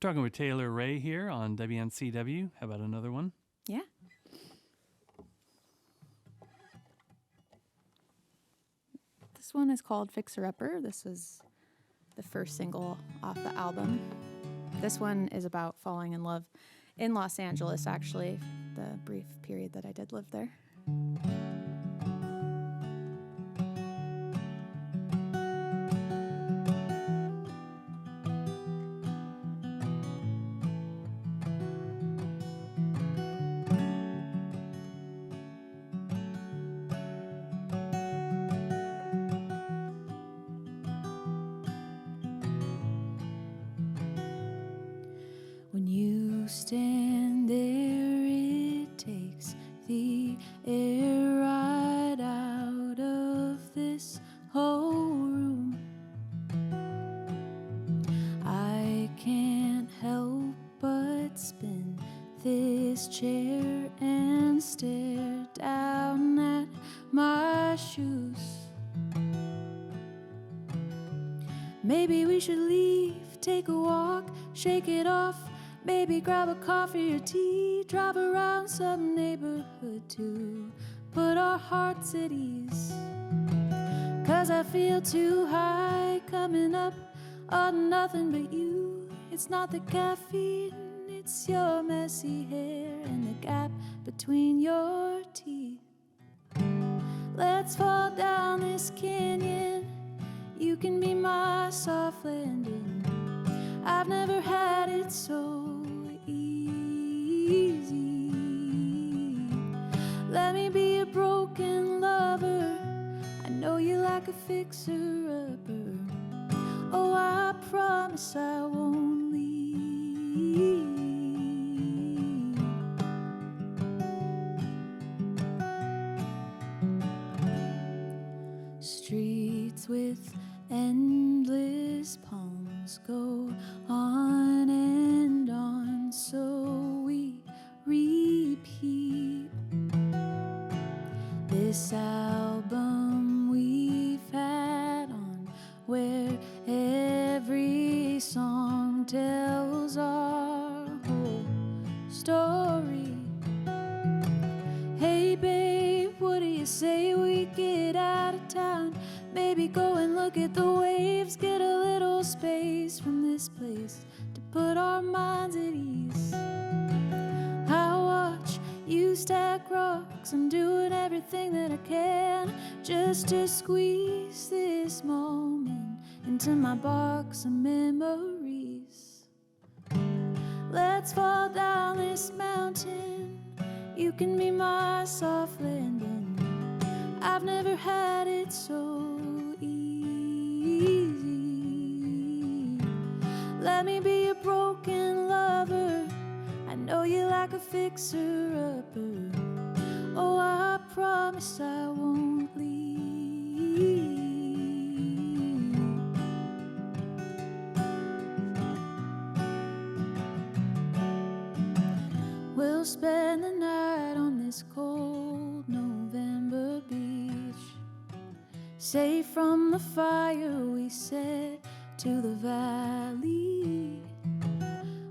talking with Taylor Ray here on WNCW. How about another one? Yeah. This one is called Fixer Upper. This is the first single off the album. This one is about falling in love in Los Angeles, actually, the brief period that I did live there. When you stand there, it takes the air right out of this whole room. I can't help but spin this chair and stare down at my shoes. Maybe we should leave, take a walk, shake it off. Maybe grab a coffee or tea, drive around some neighborhood to put our hearts at ease. 'Cause I feel too high coming up on nothing but you. It's not the caffeine, it's your messy hair and the gap between your teeth. Let's fall down this canyon, you can be my soft landing. I've never had it so easy. Let me be a broken lover, I know you like a fixer-upper. Oh, I promise I won't leave. Streets with endless palms go on and on, so we repeat. This album we've had on, where every song tells our whole story. Hey babe, what do you say we get out of town? Maybe go and look at the waves, get a little space from this place to put our minds at ease. I watch you stack rocks, I'm doing everything that I can just to squeeze this moment into my box of memories. Let's fall down this mountain, you can be my soft landing. I've never had it so easy. Let me be a broken lover, I know you like a fixer-upper. Oh, I promise I won't leave. We'll spend the night on this cold November beach, safe from the fire we set to the valley.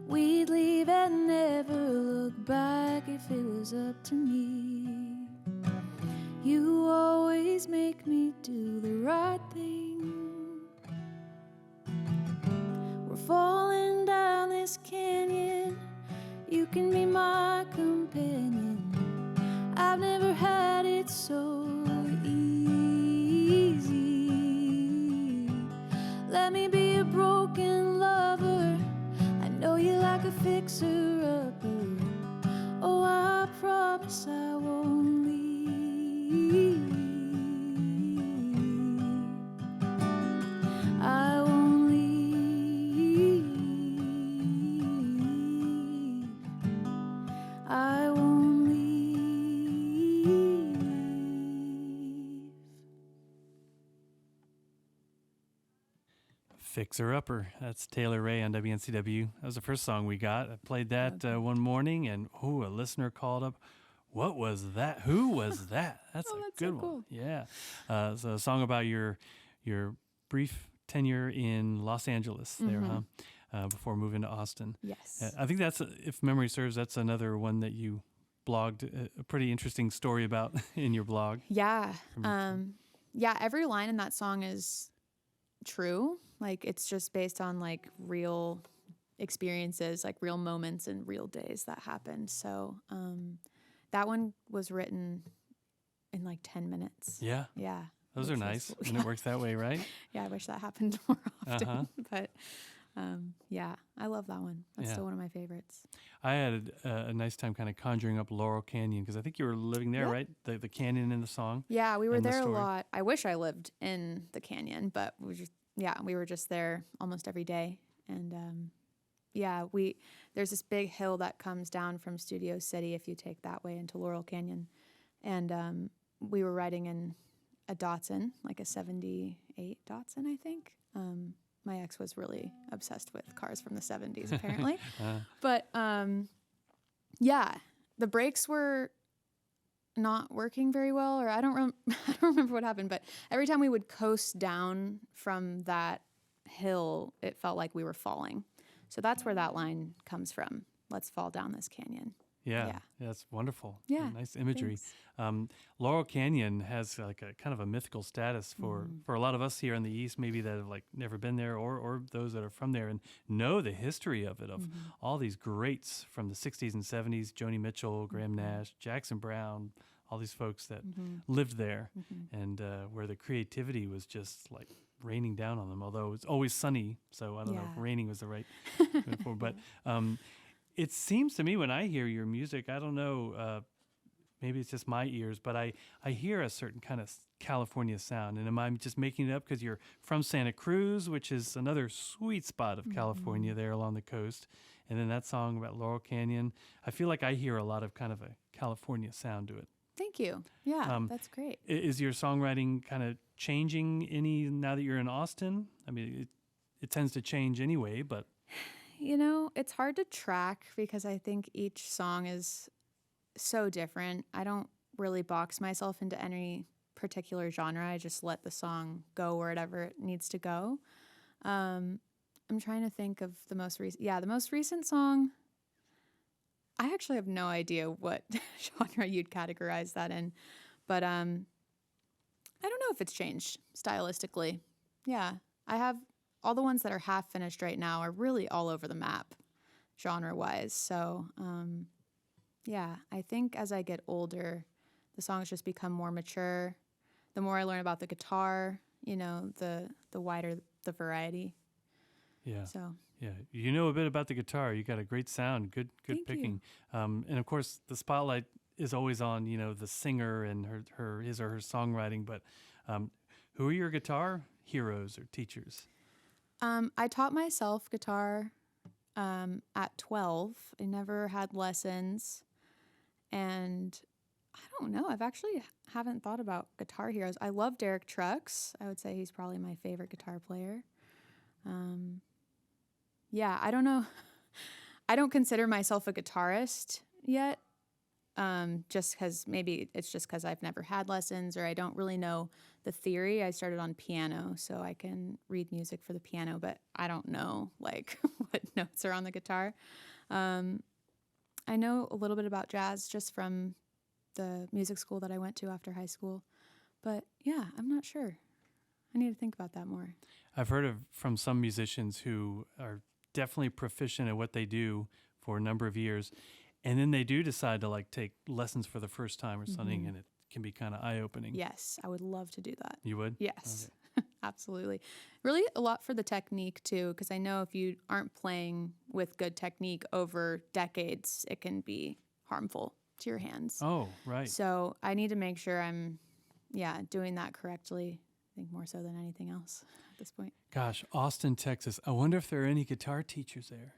We'd leave and never look back if it was up to me. You always make me do the right thing. We're falling down this canyon, you can be my companion. I've never had it so easy. Let me be a broken lover, I know you like a fixer-upper. Oh, I promise I won't leave. I won't leave. I won't leave. Fixer-upper. That's Taylor Ray on WNCW. That was the first song we got. I played that one morning, and a listener called up. What was that? Who was that? That's a that's good so one. cool. Yeah. So a song about your brief tenure in Los Angeles there, huh? before moving to Austin. Yes. I think that's, if memory serves, that's another one that you blogged a pretty interesting story about in your blog. Yeah. Yeah, every line in that song is true. Like, it's just based on like real experiences, like real moments and real days that happened. So that one was written in like 10 minutes. Yeah. Yeah. Those are which was nice cool. when it works that way, right? Yeah, I wish that happened more often. Uh-huh. But yeah, I love that one. That's Yeah. still one of my favorites. I had a nice time kind of conjuring up Laurel Canyon because I think you were living there, Yeah. right? The canyon in the song. Yeah, we were And the there a story. lot. I wish I lived in the canyon, but we were just there almost every day. And there's this big hill that comes down from Studio City if you take that way into Laurel Canyon. And we were riding in a Datsun, like a 78 Datsun, I think. My ex was really obsessed with cars from the 70s, apparently. But yeah, the brakes were not working very well, or I don't remember what happened. But every time we would coast down from that hill, it felt like we were falling. So that's where that line comes from. Let's fall down this canyon. Yeah, that's wonderful. Yeah, Nice imagery. Laurel Canyon has like a kind of a mythical status for a lot of us here in the East, maybe that have like never been there, or those that are from there and know the history of it, of all these greats from the 60s and 70s, Joni Mitchell, Graham Nash, Jackson Brown, all these folks that lived there, and where the creativity was just like raining down on them, although it's always sunny, so I don't know if raining was the right metaphor, but it seems to me when I hear your music, I don't know, maybe it's just my ears, but I hear a certain kind of California sound. And am I just making it up because you're from Santa Cruz, which is another sweet spot of California there along the coast? And then that song about Laurel Canyon, I feel like I hear a lot of kind of a California sound to it. Thank you. Yeah, that's great. Is your songwriting kind of changing any now that you're in Austin? I mean, it tends to change anyway, but... You know, it's hard to track because I think each song is so different. I don't really box myself into any particular genre. I just let the song go wherever it needs to go. I'm trying to think of the most recent. Yeah, the most recent song, I actually have no idea what genre you'd categorize that in. But I don't know if it's changed stylistically. Yeah, I have... all the ones that are half finished right now are really all over the map, genre-wise. So, I think as I get older, the songs just become more mature. The more I learn about the guitar, the wider the variety. Yeah. So. Yeah, you know a bit about the guitar. You got a great sound, good Thank picking. And of course, the spotlight is always on the singer and his or her songwriting. But who are your guitar heroes or teachers? I taught myself guitar at 12. I never had lessons. And I don't know. I've actually haven't thought about guitar heroes. I love Derek Trucks. I would say he's probably my favorite guitar player. I don't know. I don't consider myself a guitarist yet. Just because maybe it's just because I've never had lessons or I don't really know the theory. I started on piano, so I can read music for the piano, but I don't know like what notes are on the guitar. I know a little bit about jazz just from the music school that I went to after high school, but yeah, I'm not sure. I need to think about that more. I've heard from some musicians who are definitely proficient at what they do for a number of years. And then they do decide to like take lessons for the first time or something, and it can be kind of eye-opening. Yes, I would love to do that. You would? Yes, okay. Absolutely. Really a lot for the technique too, because I know if you aren't playing with good technique over decades, it can be harmful to your hands. Oh, right. So I need to make sure I'm, doing that correctly. I think more so than anything else at this point. Gosh, Austin, Texas. I wonder if there are any guitar teachers there.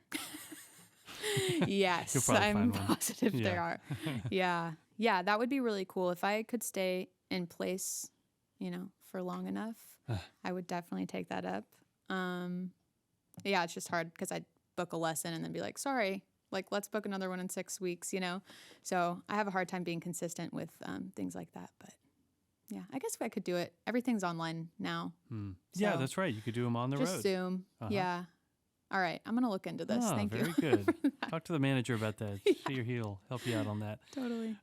Yes, I'm positive there are. Yeah, that would be really cool. If I could stay in place, for long enough, I would definitely take that up. It's just hard because I'd book a lesson and then be like, sorry, like let's book another one in 6 weeks, So I have a hard time being consistent with things like that. But yeah, I guess if I could do it, everything's online now. Yeah, that's right. You could do them on the road. Just Zoom. Yeah. All right. I'm going to look into this. Thank you. Very good. Talk to the manager about that. See, he'll help you out on that. Totally.